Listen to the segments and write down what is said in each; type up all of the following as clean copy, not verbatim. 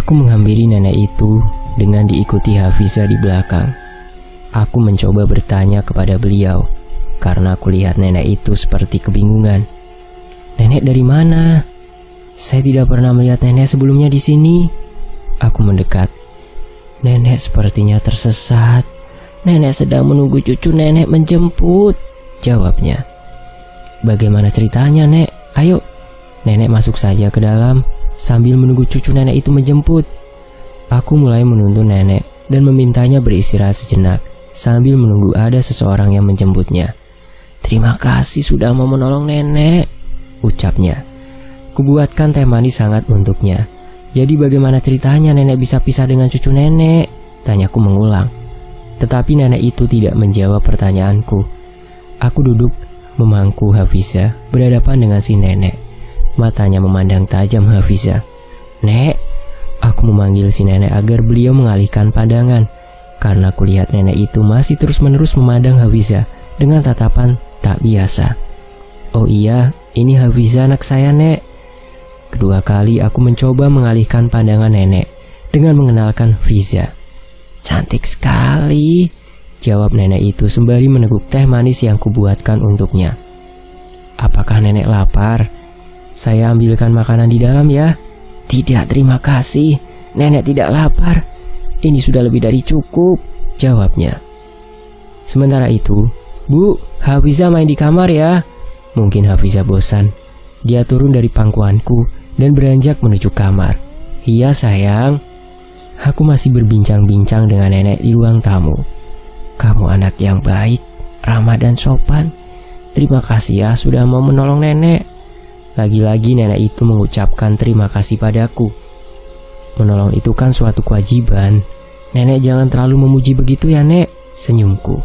Aku menghampiri nenek itu dengan diikuti Hafiza di belakang. Aku mencoba bertanya kepada beliau karena aku lihat nenek itu seperti kebingungan. "Nenek dari mana? Saya tidak pernah melihat nenek sebelumnya di sini." Aku mendekat. "Nenek sepertinya tersesat. Nenek sedang menunggu cucu nenek menjemput," jawabnya. "Bagaimana ceritanya, Nek? Ayo." Nenek masuk saja ke dalam sambil menunggu cucu nenek itu menjemput. Aku mulai menuntun nenek dan memintanya beristirahat sejenak sambil menunggu ada seseorang yang menjemputnya. "Terima kasih sudah mau menolong nenek," ucapnya. Kubuatkan teh manis hangat untuknya. "Jadi bagaimana ceritanya nenek bisa pisah dengan cucu nenek?" tanyaku mengulang. Tetapi nenek itu tidak menjawab pertanyaanku. Aku duduk memangku Hafiza berhadapan dengan si nenek. Matanya memandang tajam Hafiza. "Nek," aku memanggil si nenek agar beliau mengalihkan pandangan, karena kulihat nenek itu masih terus-menerus memandang Hafiza dengan tatapan tak biasa. "Oh iya, ini Hafiza anak saya, Nek." Kedua kali aku mencoba mengalihkan pandangan nenek dengan mengenalkan Fiza. "Cantik sekali," jawab nenek itu sembari meneguk teh manis yang kubuatkan untuknya. "Apakah nenek lapar? Saya ambilkan makanan di dalam ya." "Tidak, terima kasih. Nenek tidak lapar. Ini sudah lebih dari cukup," jawabnya. Sementara itu, "Bu, Hafiza main di kamar ya." Mungkin Hafiza bosan. Dia turun dari pangkuanku dan beranjak menuju kamar. "Iya sayang." Aku masih berbincang-bincang dengan nenek di ruang tamu. "Kamu anak yang baik, ramah dan sopan. Terima kasih ya sudah mau menolong nenek." Lagi-lagi nenek itu mengucapkan terima kasih padaku. "Menolong itu kan suatu kewajiban. Nenek jangan terlalu memuji begitu ya, Nek," senyumku.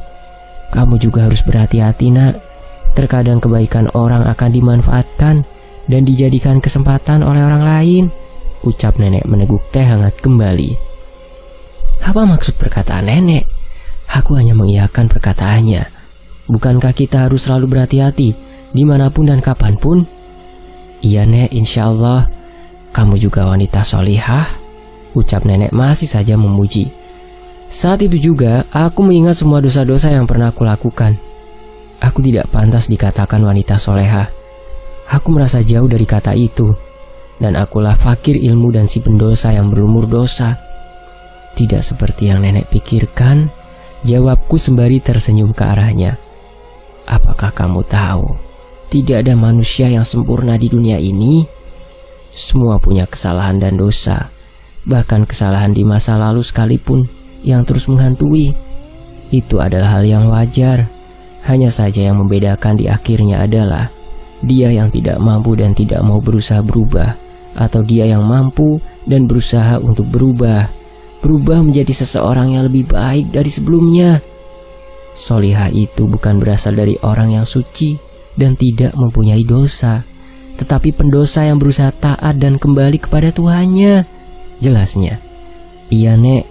"Kamu juga harus berhati-hati, Nak. Terkadang kebaikan orang akan dimanfaatkan dan dijadikan kesempatan oleh orang lain," ucap nenek meneguk teh hangat kembali. Apa maksud perkataan nenek? Aku hanya mengiyakan perkataannya. Bukankah kita harus selalu berhati-hati dimanapun dan kapanpun? "Iya, Nek, insya Allah. Kamu juga wanita solihah," ucap nenek masih saja memuji. Saat itu juga aku mengingat semua dosa-dosa yang pernah aku lakukan. Aku tidak pantas dikatakan wanita solehah. Aku merasa jauh dari kata itu, dan akulah fakir ilmu dan si pendosa yang berlumur dosa. "Tidak seperti yang nenek pikirkan," jawabku sembari tersenyum ke arahnya. "Apakah kamu tahu, tidak ada manusia yang sempurna di dunia ini? Semua punya kesalahan dan dosa, bahkan kesalahan di masa lalu sekalipun yang terus menghantui. Itu adalah hal yang wajar. Hanya saja yang membedakan di akhirnya adalah dia yang tidak mampu dan tidak mau berusaha berubah, atau dia yang mampu dan berusaha untuk berubah menjadi seseorang yang lebih baik dari sebelumnya. Solihah itu bukan berasal dari orang yang suci dan tidak mempunyai dosa, tetapi pendosa yang berusaha taat dan kembali kepada Tuhannya," jelasnya. "Iya, Nek.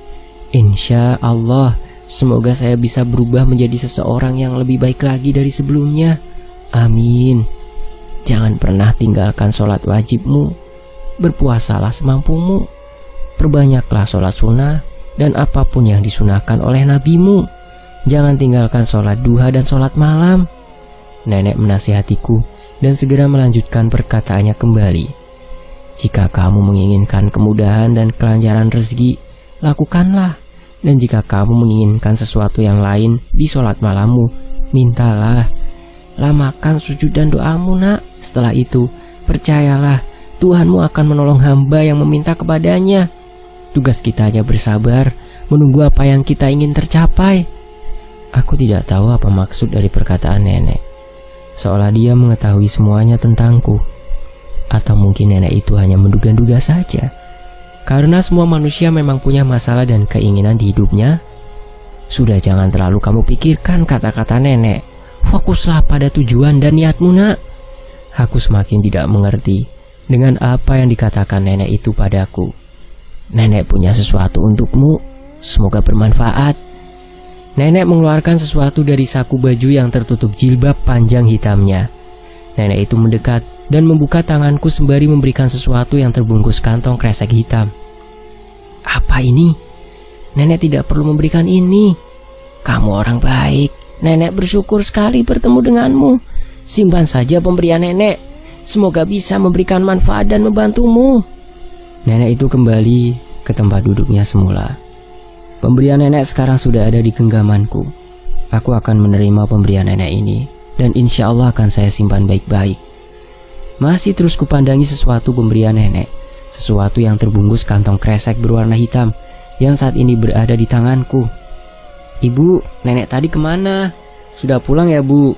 Insya Allah, semoga saya bisa berubah menjadi seseorang yang lebih baik lagi dari sebelumnya. Amin. Jangan pernah tinggalkan sholat wajibmu. Berpuasalah semampumu. Perbanyaklah sholat sunnah dan apapun yang disunahkan oleh nabimu. Jangan tinggalkan sholat duha dan sholat malam." Nenek menasihatiku dan segera melanjutkan perkataannya kembali. "Jika kamu menginginkan kemudahan dan kelancaran rezeki, lakukanlah. Dan jika kamu menginginkan sesuatu yang lain di sholat malammu, mintalah. Lamakan sujud dan doamu, Nak. Setelah itu, percayalah, Tuhanmu akan menolong hamba yang meminta kepadanya. Tugas kita hanya bersabar, menunggu apa yang kita ingin tercapai." Aku tidak tahu apa maksud dari perkataan nenek. Seolah dia mengetahui semuanya tentangku. Atau mungkin nenek itu hanya menduga-duga saja. Karena semua manusia memang punya masalah dan keinginan di hidupnya. Sudah, jangan terlalu kamu pikirkan kata-kata nenek. Fokuslah pada tujuan dan niatmu, Nak. Aku semakin tidak mengerti dengan apa yang dikatakan nenek itu padaku. "Nenek punya sesuatu untukmu. Semoga bermanfaat." Nenek mengeluarkan sesuatu dari saku baju yang tertutup jilbab panjang hitamnya. Nenek itu mendekat dan membuka tanganku sembari memberikan sesuatu yang terbungkus kantong kresek hitam. Apa ini? Nenek tidak perlu memberikan ini. Kamu orang baik. Nenek bersyukur sekali bertemu denganmu. Simpan saja pemberian nenek. Semoga bisa memberikan manfaat dan membantumu. Nenek itu kembali ke tempat duduknya semula. Pemberian nenek sekarang sudah ada di genggamanku. Aku akan menerima pemberian nenek ini, dan insya Allah akan saya simpan baik-baik. Masih terus kupandangi sesuatu pemberian nenek. Sesuatu yang terbungkus kantong kresek berwarna hitam yang saat ini berada di tanganku. Ibu, nenek tadi kemana? Sudah pulang ya, Bu?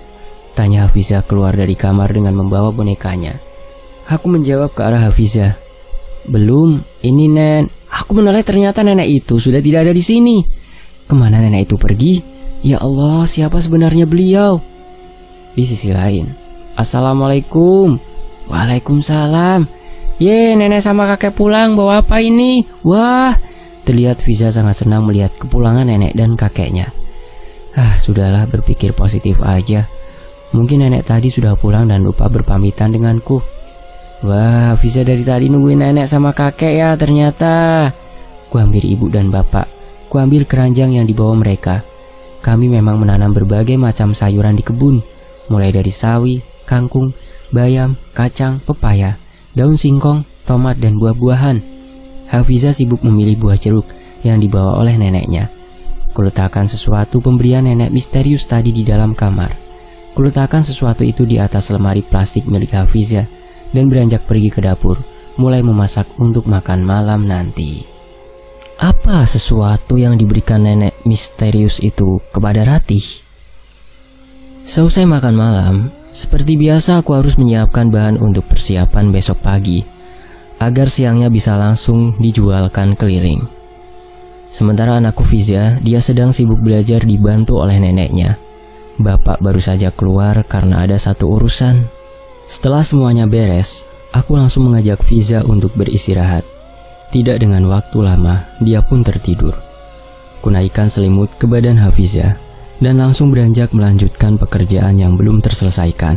Tanya Hafizah keluar dari kamar dengan membawa bonekanya. Aku menjawab ke arah Hafizah. Belum, ini Nen. Aku menoleh ternyata nenek itu sudah tidak ada di sini. Kemana nenek itu pergi? Ya Allah, siapa sebenarnya beliau? Di sisi lain, Assalamualaikum. Waalaikumsalam. Ye, nenek sama kakek pulang, bawa apa ini? Wah, terlihat Fiza sangat senang melihat kepulangan nenek dan kakeknya. Sudahlah, berpikir positif aja. Mungkin nenek tadi sudah pulang dan lupa berpamitan denganku. Wah, Fiza dari tadi nungguin nenek sama kakek ya ternyata. Kuambil ibu dan bapak. Kuambil keranjang yang dibawa mereka. Kami memang menanam berbagai macam sayuran di kebun. Mulai dari sawi, kangkung, bayam, kacang, pepaya, daun singkong, tomat, dan buah-buahan. Hafizah sibuk memilih buah jeruk yang dibawa oleh neneknya. Kuletakkan sesuatu pemberian nenek misterius tadi di dalam kamar. Kuletakkan sesuatu itu di atas lemari plastik milik Hafizah dan beranjak pergi ke dapur, mulai memasak untuk makan malam nanti. Apa sesuatu yang diberikan nenek misterius itu kepada Ratih? Seusai makan malam, seperti biasa aku harus menyiapkan bahan untuk persiapan besok pagi, agar siangnya bisa langsung dijualkan keliling. Sementara anakku Fiza, dia sedang sibuk belajar dibantu oleh neneknya. Bapak baru saja keluar karena ada satu urusan. Setelah semuanya beres, aku langsung mengajak Fiza untuk beristirahat. Tidak dengan waktu lama, dia pun tertidur. Kunaikkan selimut ke badan Hafizah dan langsung beranjak melanjutkan pekerjaan yang belum terselesaikan.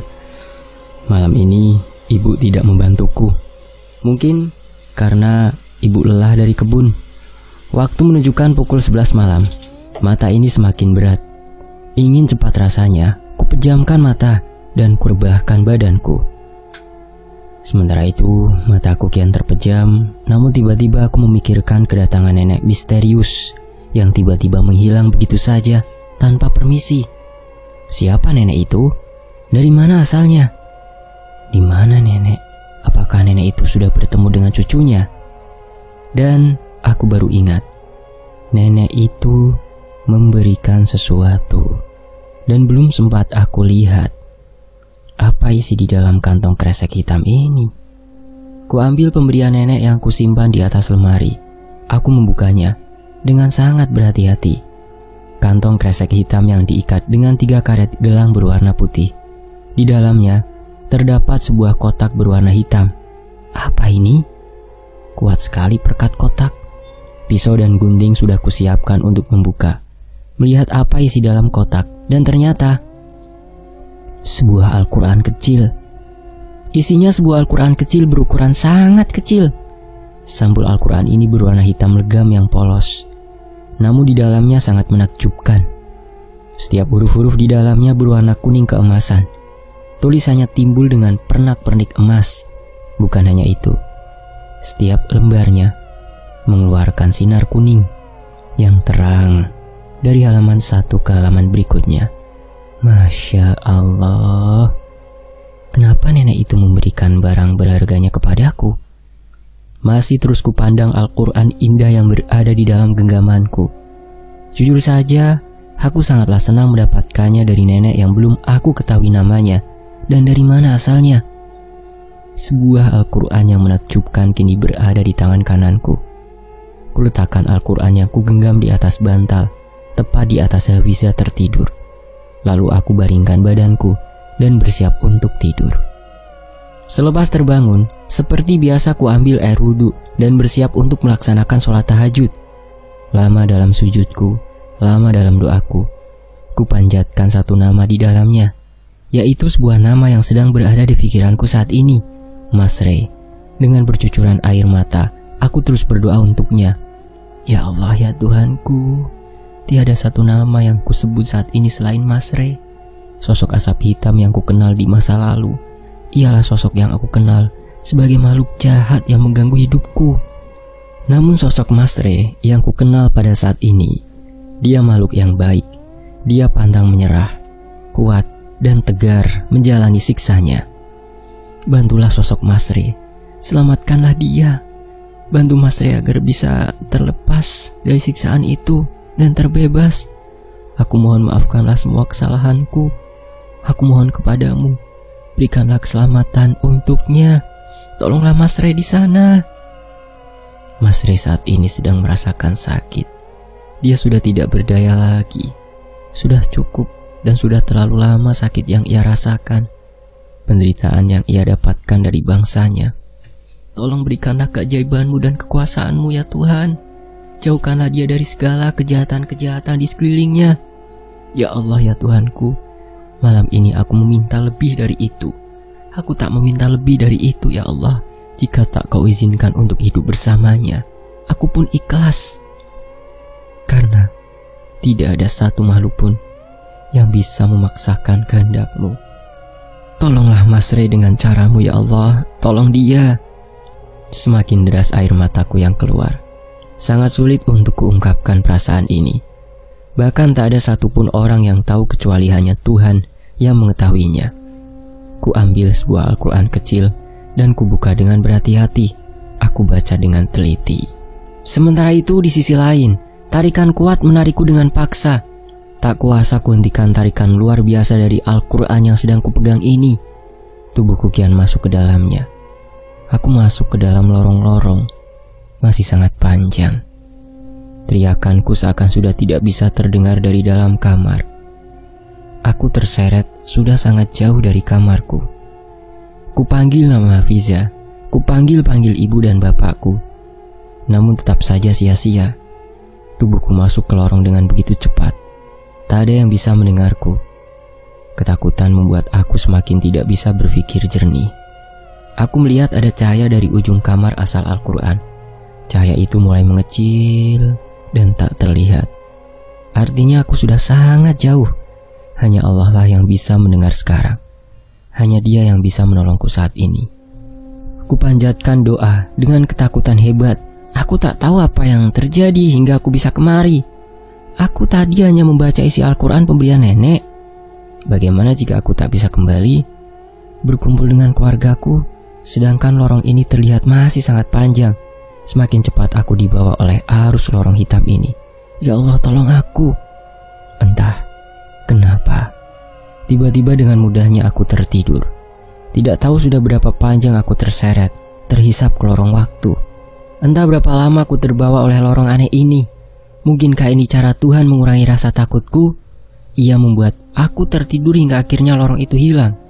Malam ini, ibu tidak membantuku. Mungkin karena ibu lelah dari kebun. Waktu menunjukkan pukul 11 malam. Mata ini semakin berat. Ingin cepat rasanya, kupejamkan mata dan kurebahkan badanku. Sementara itu, mataku kian terpejam. Namun tiba-tiba aku memikirkan kedatangan nenek misterius yang tiba-tiba menghilang begitu saja tanpa permisi. Siapa nenek itu? Dari mana asalnya? Di mana nenek? Apakah nenek itu sudah bertemu dengan cucunya? Dan aku baru ingat, nenek itu memberikan sesuatu dan belum sempat aku lihat. Apa isi di dalam kantong kresek hitam ini? Kuambil pemberian nenek yang kusimpan di atas lemari. Aku membukanya dengan sangat berhati-hati. Kantong kresek hitam yang diikat dengan 3 karet gelang berwarna putih. Di dalamnya terdapat sebuah kotak berwarna hitam. Apa ini? Kuat sekali perekat kotak. Pisau dan gunting sudah kusiapkan untuk membuka. Melihat apa isi dalam kotak, dan ternyata sebuah Al-Quran kecil. Isinya sebuah Al-Quran kecil berukuran sangat kecil. Sampul Al-Quran ini berwarna hitam legam yang polos. Namun di dalamnya sangat menakjubkan. Setiap huruf-huruf di dalamnya berwarna kuning keemasan. Tulisannya timbul dengan pernak-pernik emas. Bukan hanya itu, setiap lembarnya mengeluarkan sinar kuning yang terang dari halaman satu ke halaman berikutnya. Masya Allah, kenapa nenek itu memberikan barang berharganya kepadaku? Masih terus kupandang Al-Quran indah yang berada di dalam genggamanku. Jujur saja, aku sangatlah senang mendapatkannya dari nenek yang belum aku ketahui namanya dan dari mana asalnya. Sebuah Al-Quran yang menakjubkan kini berada di tangan kananku. Kuletakkan Al-Quran yang kugenggam di atas bantal, tepat di atas Hafizah tertidur. Lalu aku baringkan badanku dan bersiap untuk tidur. Selepas terbangun, seperti biasa ku ambil air wudhu dan bersiap untuk melaksanakan sholat tahajud. Lama dalam sujudku, lama dalam doaku. Ku panjatkan satu nama di dalamnya, yaitu sebuah nama yang sedang berada di pikiranku saat ini, Mas Ray. Dengan bercucuran air mata, aku terus berdoa untuknya. Ya Allah, ya Tuhanku, tiada satu nama yang kusebut saat ini selain Mas Re. Sosok asap hitam yang kukenal di masa lalu ialah sosok yang aku kenal sebagai makhluk jahat yang mengganggu hidupku. Namun sosok Mas Re yang kukenal pada saat ini, dia makhluk yang baik. Dia pantang menyerah, kuat dan tegar menjalani siksanya. Bantulah sosok Mas Re, selamatkanlah dia. Bantu Mas Re agar bisa terlepas dari siksaan itu dan terbebas. Aku mohon maafkanlah semua kesalahanku. Aku mohon kepadamu, berikanlah keselamatan untuknya. Tolonglah Mas Re di sana. Mas Re saat ini sedang merasakan sakit. Dia sudah tidak berdaya lagi. Sudah cukup dan sudah terlalu lama sakit yang ia rasakan. Penderitaan yang ia dapatkan dari bangsanya. Tolong berikanlah keajaibanmu dan kekuasaanmu ya Tuhan. Jauhkanlah dia dari segala kejahatan-kejahatan di sekelilingnya. Ya Allah, ya Tuhanku, malam ini aku meminta lebih dari itu. Aku tak meminta lebih dari itu ya Allah. Jika tak kau izinkan untuk hidup bersamanya, aku pun ikhlas. Karena tidak ada satu makhluk pun yang bisa memaksakan kehendak-Mu. Tolonglah Mas Re dengan caramu ya Allah. Tolong dia. Semakin deras air mataku yang keluar. Sangat sulit untuk kuungkapkan perasaan ini. Bahkan tak ada satupun orang yang tahu kecuali hanya Tuhan yang mengetahuinya. Ku ambil sebuah Al-Quran kecil dan kubuka dengan berhati-hati. Aku baca dengan teliti. Sementara itu di sisi lain, tarikan kuat menarikku dengan paksa. Tak kuasa kuhentikan tarikan luar biasa dari Al-Quran yang sedang kupegang ini. Tubuhku kian masuk ke dalamnya. Aku masuk ke dalam lorong-lorong. Masih sangat panjang. Teriakanku seakan sudah tidak bisa terdengar dari dalam kamar. Aku terseret sudah sangat jauh dari kamarku. Kupanggil nama Hafiza. Kupanggil-panggil ibu dan bapakku. Namun tetap saja sia-sia. Tubuhku masuk ke lorong dengan begitu cepat. Tak ada yang bisa mendengarku. Ketakutan membuat aku semakin tidak bisa berpikir jernih. Aku melihat ada cahaya dari ujung kamar asal Al-Quran. Cahaya itu mulai mengecil dan tak terlihat. Artinya aku sudah sangat jauh. Hanya Allah lah yang bisa mendengar sekarang. Hanya Dia yang bisa menolongku saat ini. Kupanjatkan doa dengan ketakutan hebat. Aku tak tahu apa yang terjadi hingga aku bisa kemari. Aku tadi hanya membaca isi Al-Quran pemberian nenek. Bagaimana jika aku tak bisa kembali berkumpul dengan keluargaku, sedangkan lorong ini terlihat masih sangat panjang. Semakin cepat aku dibawa oleh arus lorong hitam ini. Ya Allah, tolong aku. Entah kenapa, tiba-tiba dengan mudahnya aku tertidur. Tidak tahu sudah berapa panjang aku terseret, terhisap ke lorong waktu. Entah berapa lama aku terbawa oleh lorong aneh ini. Mungkinkah ini cara Tuhan mengurangi rasa takutku? Ia membuat aku tertidur hingga akhirnya lorong itu hilang.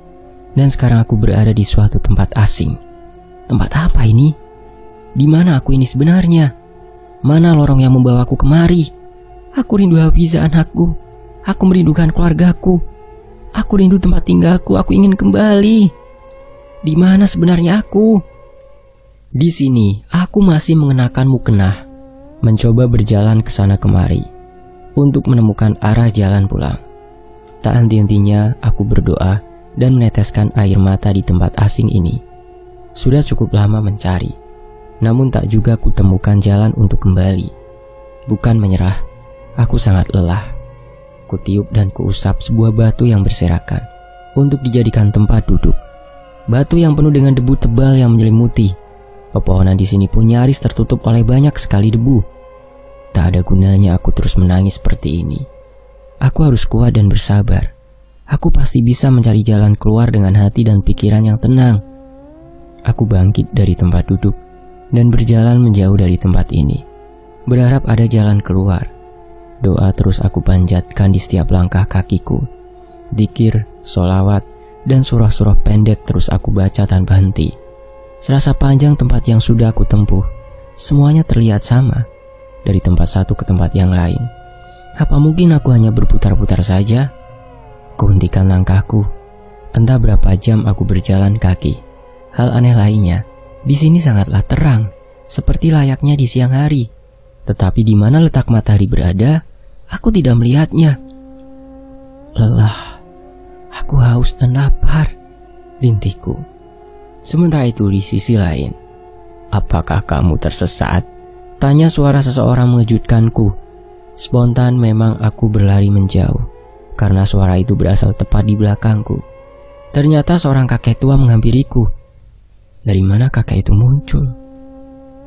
Dan sekarang aku berada di suatu tempat asing. Tempat apa ini? Di mana aku ini sebenarnya? Mana lorong yang membawaku kemari? Aku rindu Hafiza anakku. Aku merindukan keluargaku. Aku rindu tempat tinggalku. Aku ingin kembali. Di mana sebenarnya aku? Di sini aku masih mengenakan mukena, mencoba berjalan ke sana kemari untuk menemukan arah jalan pulang. Tak henti-hentinya aku berdoa dan meneteskan air mata di tempat asing ini. Sudah cukup lama mencari, namun tak juga kutemukan jalan untuk kembali. Bukan menyerah, aku sangat lelah. Kutiup dan kuusap sebuah batu yang berserakan untuk dijadikan tempat duduk. Batu yang penuh dengan debu tebal yang menyelimuti. Pepohonan di sini pun nyaris tertutup oleh banyak sekali debu. Tak ada gunanya aku terus menangis seperti ini. Aku harus kuat dan bersabar. Aku pasti bisa mencari jalan keluar dengan hati dan pikiran yang tenang. Aku bangkit dari tempat duduk dan berjalan menjauh dari tempat ini, berharap ada jalan keluar. Doa terus aku panjatkan di setiap langkah kakiku. Dzikir, sholawat, dan surah-surah pendek terus aku baca tanpa henti. Serasa panjang tempat yang sudah aku tempuh. Semuanya terlihat sama, dari tempat satu ke tempat yang lain. Apa mungkin aku hanya berputar-putar saja? Kuhentikan langkahku. Entah berapa jam aku berjalan kaki. Hal aneh lainnya, di sini sangatlah terang, seperti layaknya di siang hari. Tetapi di mana letak matahari berada, aku tidak melihatnya. Lelah, aku haus dan lapar, rintihku. Sementara itu di sisi lain, apakah kamu tersesat? Tanya suara seseorang mengejutkanku. Spontan memang aku berlari menjauh, karena suara itu berasal tepat di belakangku. Ternyata seorang kakek tua menghampiriku. Dari mana kakek itu muncul?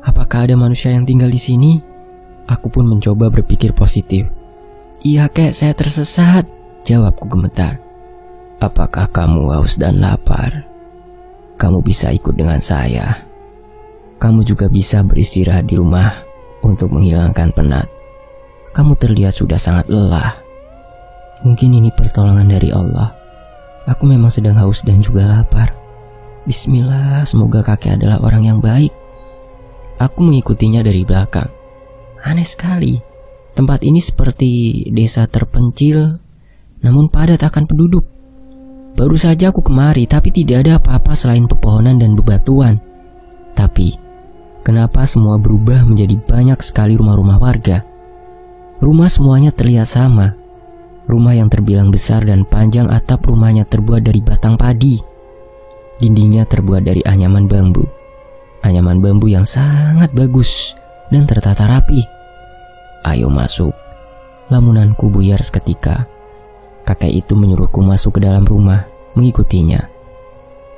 Apakah ada manusia yang tinggal di sini? Aku pun mencoba berpikir positif. Iya kek, saya tersesat, jawabku gemetar. Apakah kamu haus dan lapar? Kamu bisa ikut dengan saya. Kamu juga bisa beristirahat di rumah untuk menghilangkan penat. Kamu terlihat sudah sangat lelah. Mungkin ini pertolongan dari Allah. Aku memang sedang haus dan juga lapar. Bismillah, semoga kakek adalah orang yang baik. Aku mengikutinya dari belakang. Aneh sekali. Tempat ini seperti desa terpencil, namun padat akan penduduk. Baru saja aku kemari, tapi tidak ada apa-apa selain pepohonan dan bebatuan. Tapi, kenapa semua berubah menjadi banyak sekali rumah-rumah warga? Rumah semuanya terlihat sama. Rumah yang terbilang besar dan panjang, atap rumahnya terbuat dari batang padi. Dindingnya terbuat dari anyaman bambu. Anyaman bambu yang sangat bagus dan tertata rapi. Ayo masuk. Lamunanku buyar seketika. Kakek itu menyuruhku masuk ke dalam rumah, mengikutinya.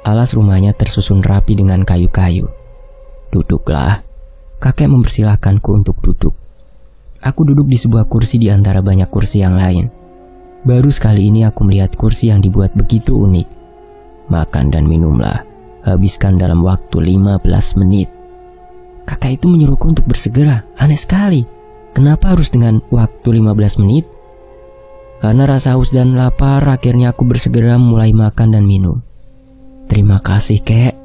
Alas rumahnya tersusun rapi dengan kayu-kayu. Duduklah. Kakek mempersilahkanku untuk duduk. Aku duduk di sebuah kursi di antara banyak kursi yang lain. Baru sekali ini aku melihat kursi yang dibuat begitu unik. Makan dan minumlah. Habiskan dalam waktu 15 menit. Kakak itu menyuruhku untuk bersegera. Aneh sekali. Kenapa harus dengan waktu 15 menit? Karena rasa haus dan lapar, akhirnya aku bersegera mulai makan dan minum. Terima kasih, kek.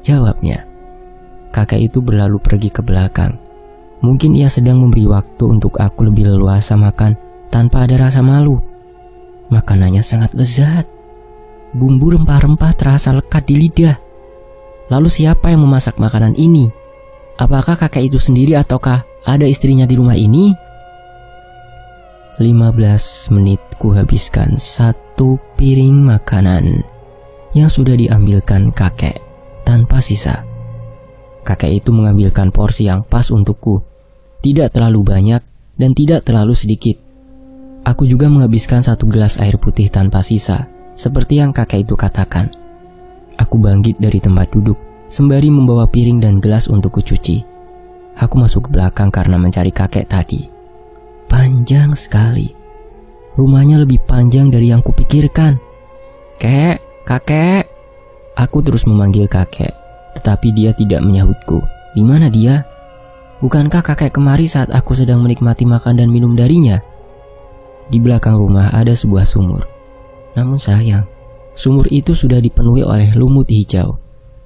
Jawabnya. Kakak itu berlalu pergi ke belakang. Mungkin ia sedang memberi waktu untuk aku lebih leluasa makan tanpa ada rasa malu. Makanannya sangat lezat. Bumbu rempah-rempah terasa lekat di lidah. Lalu siapa yang memasak makanan ini? Apakah kakek itu sendiri ataukah ada istrinya di rumah ini? 15 menit ku habiskan satu piring makanan yang sudah diambilkan kakek tanpa sisa. Kakek itu mengambilkan porsi yang pas untukku. Tidak terlalu banyak dan tidak terlalu sedikit. Aku juga menghabiskan 1 gelas air putih tanpa sisa, seperti yang kakek itu katakan. Aku bangkit dari tempat duduk, sembari membawa piring dan gelas untuk kucuci. Aku masuk ke belakang karena mencari kakek tadi. Panjang sekali. Rumahnya lebih panjang dari yang kupikirkan. Kek, kakek. Aku terus memanggil kakek, tetapi dia tidak menyahutku. Di mana dia? Bukankah kakek kemari saat aku sedang menikmati makan dan minum darinya? Di belakang rumah ada sebuah sumur. Namun sayang, sumur itu sudah dipenuhi oleh lumut hijau.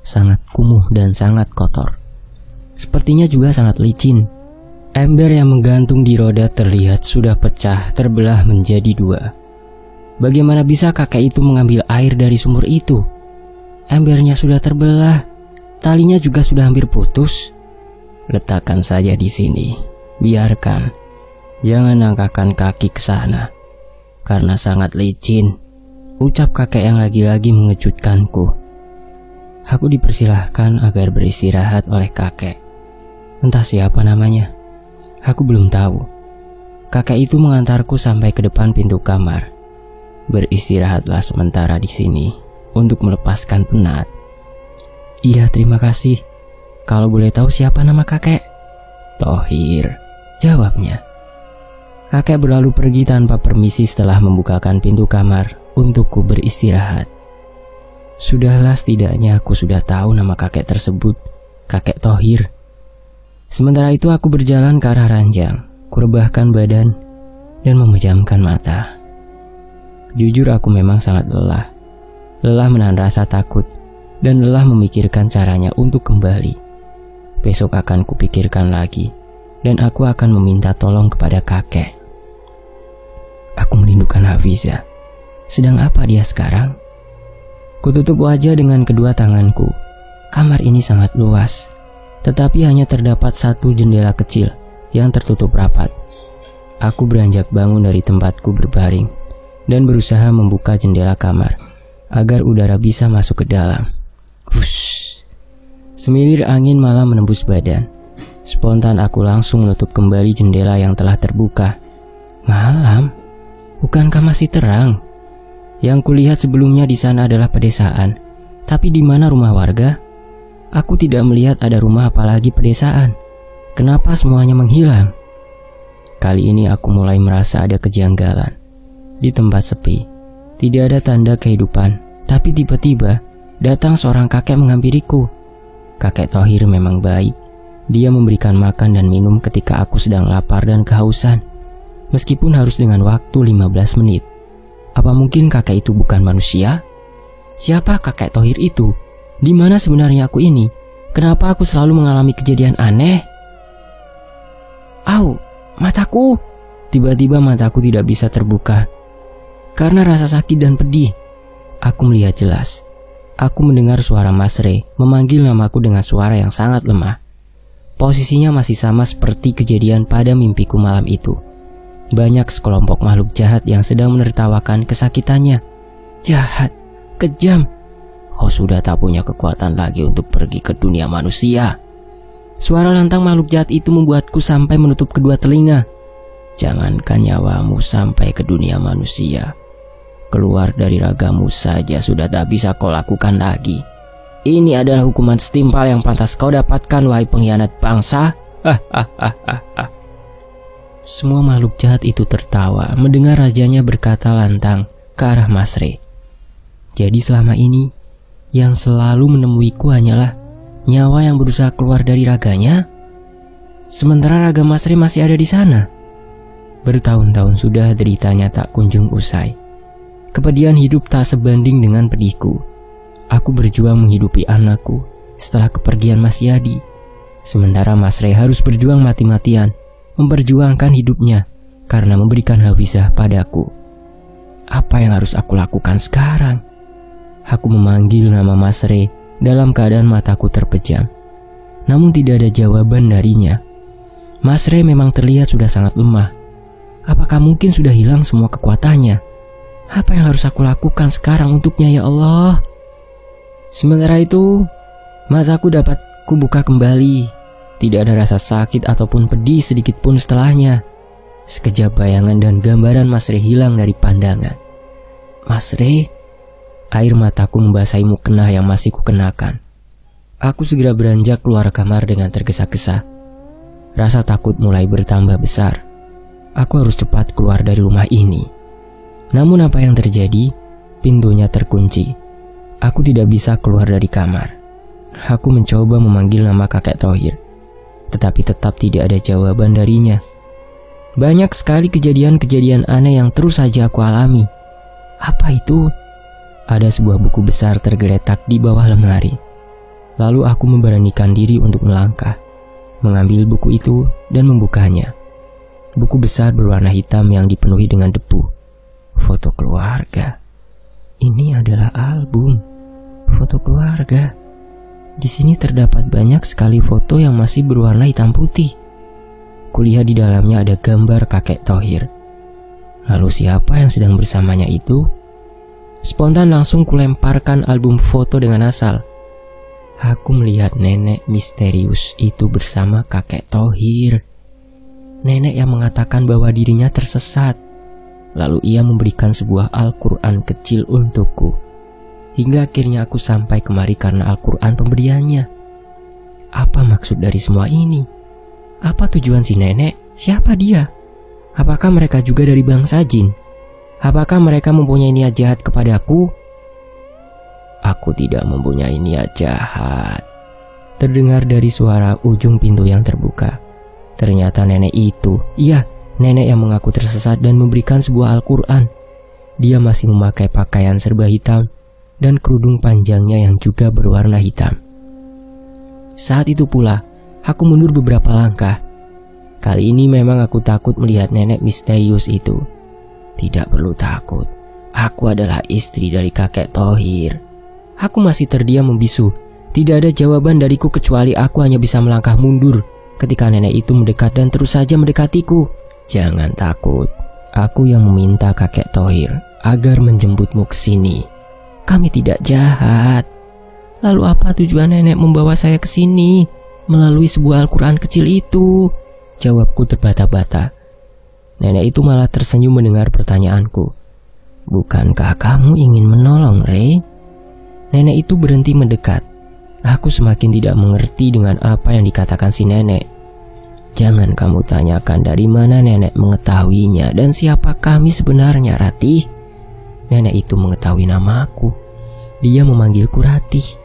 Sangat kumuh dan sangat kotor. Sepertinya juga sangat licin. Ember yang menggantung di roda terlihat sudah pecah, terbelah menjadi 2. Bagaimana bisa kakek itu mengambil air dari sumur itu? Embernya sudah terbelah. Talinya juga sudah hampir putus. Letakkan saja di sini. Biarkan. Jangan angkatkan kaki ke sana. Karena sangat licin. Ucap kakek yang lagi-lagi mengejutkanku. Aku dipersilahkan agar beristirahat oleh kakek. Entah siapa namanya. Aku belum tahu. Kakek itu mengantarku sampai ke depan pintu kamar. Beristirahatlah sementara di sini untuk melepaskan penat. Iya, terima kasih. Kalau boleh tahu siapa nama kakek? Thohir, jawabnya. Kakek berlalu pergi tanpa permisi setelah membukakan pintu kamar untukku beristirahat. Sudahlah, setidaknya aku sudah tahu nama kakek tersebut, kakek Thohir. Sementara itu aku berjalan ke arah ranjang, kurebahkan badan dan memejamkan mata. Jujur aku memang sangat lelah. Lelah menahan rasa takut dan lelah memikirkan caranya untuk kembali. Besok akan kupikirkan lagi dan aku akan meminta tolong kepada kakek. Aku merindukan Hafiza. Sedang apa dia sekarang? Kututup wajah dengan kedua tanganku. Kamar ini sangat luas, tetapi hanya terdapat satu jendela kecil yang tertutup rapat. Aku beranjak bangun dari tempatku berbaring dan berusaha membuka jendela kamar agar udara bisa masuk ke dalam. Wush. Semilir angin malam menembus badan. Spontan aku langsung menutup kembali jendela yang telah terbuka. Malam? Bukankah masih terang? Yang kulihat sebelumnya di sana adalah pedesaan. Tapi di mana rumah warga? Aku tidak melihat ada rumah apalagi pedesaan. Kenapa semuanya menghilang? Kali ini aku mulai merasa ada kejanggalan. Di tempat sepi, tidak ada tanda kehidupan. Tapi tiba-tiba datang seorang kakek menghampiriku. Kakek Thohir memang baik. Dia memberikan makan dan minum ketika aku sedang lapar dan kehausan. Meskipun harus dengan waktu 15 menit. Apa mungkin kakek itu bukan manusia? Siapa kakek Thohir itu? Di mana sebenarnya aku ini? Kenapa aku selalu mengalami kejadian aneh? Au, mataku! Tiba-tiba mataku tidak bisa terbuka. Karena rasa sakit dan pedih. Aku melihat jelas. Aku mendengar suara Mas Re memanggil namaku dengan suara yang sangat lemah. Posisinya masih sama seperti kejadian pada mimpiku malam itu. Banyak sekelompok makhluk jahat yang sedang menertawakan kesakitannya. Jahat, kejam. Kau sudah tak punya kekuatan lagi untuk pergi ke dunia manusia. Suara lantang makhluk jahat itu membuatku sampai menutup kedua telinga. Jangankan nyawamu sampai ke dunia manusia, keluar dari ragamu saja sudah tak bisa kau lakukan lagi. Ini adalah hukuman setimpal yang pantas kau dapatkan, wahai pengkhianat bangsa. Semua makhluk jahat itu tertawa mendengar rajanya berkata lantang ke arah Mas Re. Jadi selama ini yang selalu menemuiku hanyalah nyawa yang berusaha keluar dari raganya, sementara raga Mas Re masih ada di sana. Bertahun-tahun sudah deritanya tak kunjung usai. Kepedihan hidup tak sebanding dengan pedihku. Aku berjuang menghidupi anakku setelah kepergian Mas Yadi. Sementara Mas Re harus berjuang mati-matian memperjuangkan hidupnya karena memberikan Hafizah padaku. Apa yang harus aku lakukan sekarang? Aku memanggil nama Mas Re dalam keadaan mataku terpejam. Namun tidak ada jawaban darinya. Mas Re memang terlihat sudah sangat lemah. Apakah mungkin sudah hilang semua kekuatannya? Apa yang harus aku lakukan sekarang untuknya, ya Allah? Sementara itu, mataku dapat kubuka kembali. Tidak ada rasa sakit ataupun pedih sedikit pun setelahnya. Sekejap bayangan dan gambaran Mas Re hilang dari pandangan. Mas Re? Air mataku membasahi mukena yang masih kukenakan. Aku segera beranjak keluar kamar dengan tergesa-gesa. Rasa takut mulai bertambah besar. Aku harus cepat keluar dari rumah ini. Namun apa yang terjadi? Pintunya terkunci. Aku tidak bisa keluar dari kamar. Aku mencoba memanggil nama kakek Thohir, tetapi tetap tidak ada jawaban darinya. Banyak sekali kejadian-kejadian aneh yang terus saja aku alami. Apa itu? Ada sebuah buku besar tergeletak di bawah lemari. Lalu aku memberanikan diri untuk melangkah, mengambil buku itu dan membukanya. Buku besar berwarna hitam yang dipenuhi dengan debu. Foto keluarga. Ini adalah album foto keluarga. Di sini terdapat banyak sekali foto yang masih berwarna hitam putih. Kulihat di dalamnya ada gambar kakek Thohir. Lalu siapa yang sedang bersamanya itu? Spontan langsung kulemparkan album foto dengan asal. Aku melihat nenek misterius itu bersama kakek Thohir. Nenek yang mengatakan bahwa dirinya tersesat. Lalu ia memberikan sebuah Al-Quran kecil untukku. Hingga akhirnya aku sampai kemari karena Al-Quran pemberiannya. Apa maksud dari semua ini? Apa tujuan si nenek? Siapa dia? Apakah mereka juga dari bangsa jin? Apakah mereka mempunyai niat jahat kepadaku? Aku tidak mempunyai niat jahat. Terdengar dari suara ujung pintu yang terbuka. Ternyata nenek itu, iya, nenek yang mengaku tersesat dan memberikan sebuah Al-Quran. Dia masih memakai pakaian serba hitam dan kerudung panjangnya yang juga berwarna hitam. Saat itu pula, aku mundur beberapa langkah. Kali ini memang aku takut melihat nenek misterius itu. Tidak perlu takut. Aku adalah istri dari kakek Thohir. Aku masih terdiam membisu. Tidak ada jawaban dariku kecuali aku hanya bisa melangkah mundur ketika nenek itu mendekat dan terus saja mendekatiku. Jangan takut, aku yang meminta kakek Thohir agar menjemputmu ke sini. Kami tidak jahat. Lalu apa tujuan nenek membawa saya ke sini melalui sebuah Al-Quran kecil itu? Jawabku terbata-bata. Nenek itu malah tersenyum mendengar pertanyaanku. Bukankah kamu ingin menolong, Rey? Nenek itu berhenti mendekat. Aku semakin tidak mengerti dengan apa yang dikatakan si nenek. Jangan kamu tanyakan dari mana nenek mengetahuinya dan siapa kami sebenarnya, Ratih. Nenek itu mengetahui namaku. Dia memanggilku Ratih.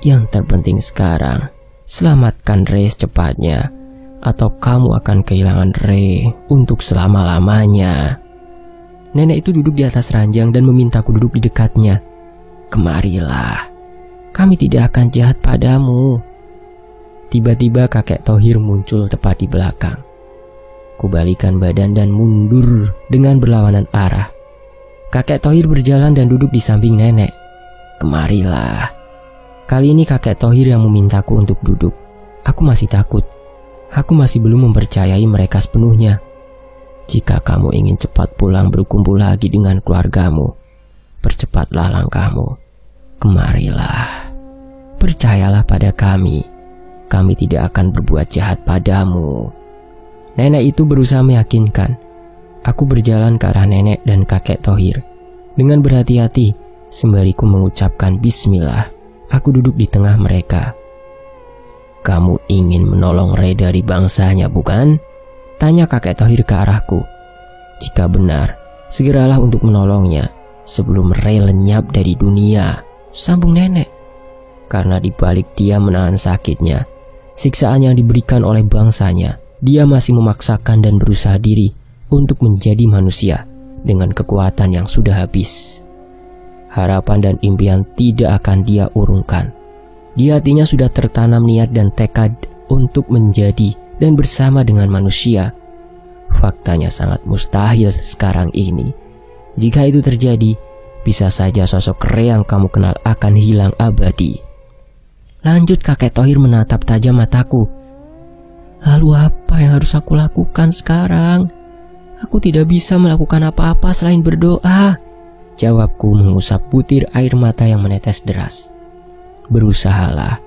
Yang terpenting sekarang, selamatkan Rey secepatnya, atau kamu akan kehilangan Rey untuk selama-lamanya. Nenek itu duduk di atas ranjang dan memintaku duduk di dekatnya. Kemarilah, kami tidak akan jahat padamu. Tiba-tiba kakek Thohir muncul tepat di belakang. Kubalikan badan dan mundur dengan berlawanan arah. Kakek Thohir berjalan dan duduk di samping nenek. Kemarilah. Kali ini kakek Thohir yang memintaku untuk duduk. Aku masih takut. Aku masih belum mempercayai mereka sepenuhnya. Jika kamu ingin cepat pulang berkumpul lagi dengan keluargamu, percepatlah langkahmu. Kemarilah. Percayalah pada kami. Kami tidak akan berbuat jahat padamu. Nenek itu berusaha meyakinkan. Aku berjalan ke arah nenek dan kakek Thohir. Dengan berhati-hati, sembari ku mengucapkan bismillah, aku duduk di tengah mereka. Kamu ingin menolong Rey dari bangsanya, bukan? Tanya kakek Thohir ke arahku. Jika benar, segeralah untuk menolongnya sebelum Rey lenyap dari dunia, sambung nenek. Karena dibalik dia menahan sakitnya, siksaan yang diberikan oleh bangsanya, dia masih memaksakan dan berusaha diri untuk menjadi manusia dengan kekuatan yang sudah habis. Harapan dan impian tidak akan dia urungkan. Di hatinya sudah tertanam niat dan tekad untuk menjadi dan bersama dengan manusia. Faktanya sangat mustahil sekarang ini. Jika itu terjadi, bisa saja sosok Rey yang kamu kenal akan hilang abadi. Lanjut kakek Thohir menatap tajam mataku. Lalu apa yang harus aku lakukan sekarang? Aku tidak bisa melakukan apa-apa selain berdoa. Jawabku mengusap butir air mata yang menetes deras. Berusahalah,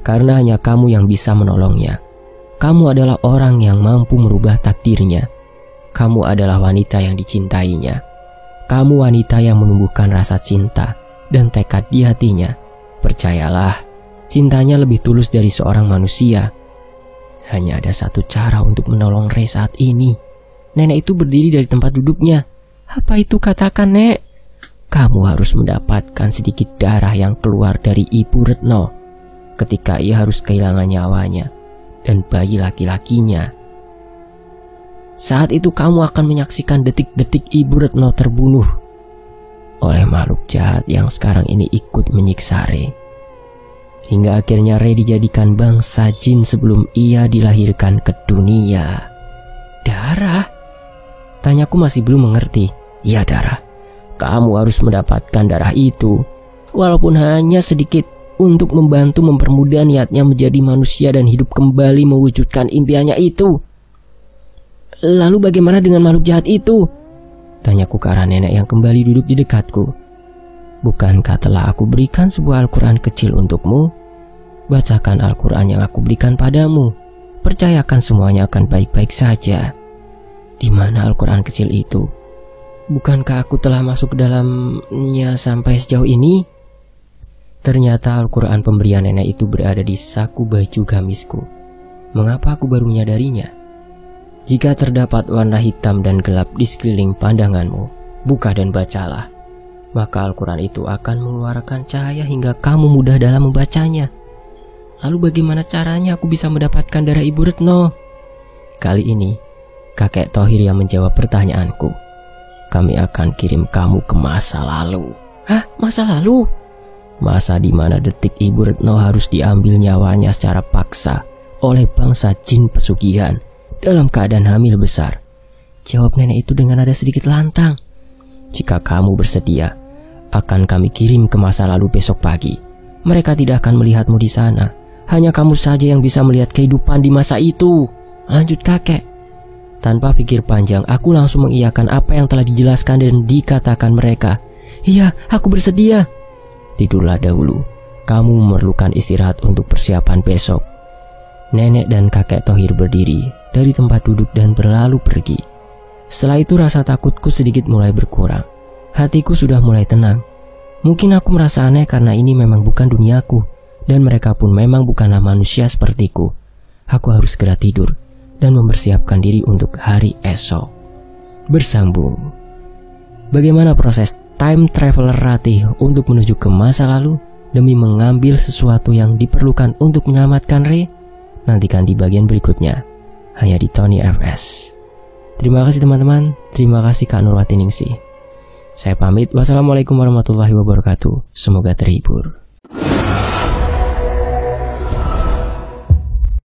karena hanya kamu yang bisa menolongnya. Kamu adalah orang yang mampu merubah takdirnya. Kamu adalah wanita yang dicintainya. Kamu wanita yang menumbuhkan rasa cinta dan tekad di hatinya. Percayalah, cintanya lebih tulus dari seorang manusia. Hanya ada satu cara untuk menolong Rey saat ini. Nenek itu berdiri dari tempat duduknya. Apa itu? Katakan, Nek. Kamu harus mendapatkan sedikit darah yang keluar dari Ibu Retno ketika ia harus kehilangan nyawanya dan bayi laki-lakinya. Saat itu kamu akan menyaksikan detik-detik Ibu Retno terbunuh oleh makhluk jahat yang sekarang ini ikut menyiksa Rey. Hingga akhirnya Rey dijadikan bangsa jin sebelum ia dilahirkan ke dunia. Darah? Tanyaku masih belum mengerti. Ya, darah. Kamu harus mendapatkan darah itu, walaupun hanya sedikit, untuk membantu mempermudah niatnya menjadi manusia dan hidup kembali mewujudkan impiannya itu. Lalu bagaimana dengan makhluk jahat itu? Tanyaku ke arah nenek yang kembali duduk di dekatku. Bukankah telah aku berikan sebuah Al-Quran kecil untukmu? Bacakan Al-Quran yang aku berikan padamu. Percayakan semuanya akan baik-baik saja. Di mana Al-Quran kecil itu? Bukankah aku telah masuk ke dalamnya sampai sejauh ini? Ternyata Al-Quran pemberian nenek itu berada di saku baju gamisku. Mengapa aku baru menyadarinya? Jika terdapat warna hitam dan gelap di sekeliling pandanganmu, buka dan bacalah. Maka Al-Quran itu akan mengeluarkan cahaya hingga kamu mudah dalam membacanya. Lalu bagaimana caranya aku bisa mendapatkan darah Ibu Retno? Kali ini, kakek Thohir yang menjawab pertanyaanku. Kami akan kirim kamu ke masa lalu. Hah? Masa lalu? Masa di mana detik Ibu Retno harus diambil nyawanya secara paksa oleh bangsa jin pesugihan dalam keadaan hamil besar. Jawab nenek itu dengan nada sedikit lantang. Jika kamu bersedia, akan kami kirim ke masa lalu besok pagi. Mereka tidak akan melihatmu di sana. Hanya kamu saja yang bisa melihat kehidupan di masa itu, lanjut kakek. Tanpa pikir panjang, aku langsung mengiyakan apa yang telah dijelaskan dan dikatakan mereka. Iya, aku bersedia. Tidurlah dahulu, kamu memerlukan istirahat untuk persiapan besok. Nenek dan kakek Thohir berdiri dari tempat duduk dan berlalu pergi. Setelah itu rasa takutku sedikit mulai berkurang. Hatiku sudah mulai tenang. Mungkin aku merasa aneh karena ini memang bukan duniaku, dan mereka pun memang bukanlah manusia sepertiku. Aku harus segera tidur dan mempersiapkan diri untuk hari esok. Bersambung. Bagaimana proses time traveler Ratih untuk menuju ke masa lalu demi mengambil sesuatu yang diperlukan untuk menyelamatkan Rey? Nantikan di bagian berikutnya, hanya di Tony FS. Terima kasih teman-teman, terima kasih Kak Nurwati Ningsih. Saya pamit, wassalamualaikum warahmatullahi wabarakatuh. Semoga terhibur.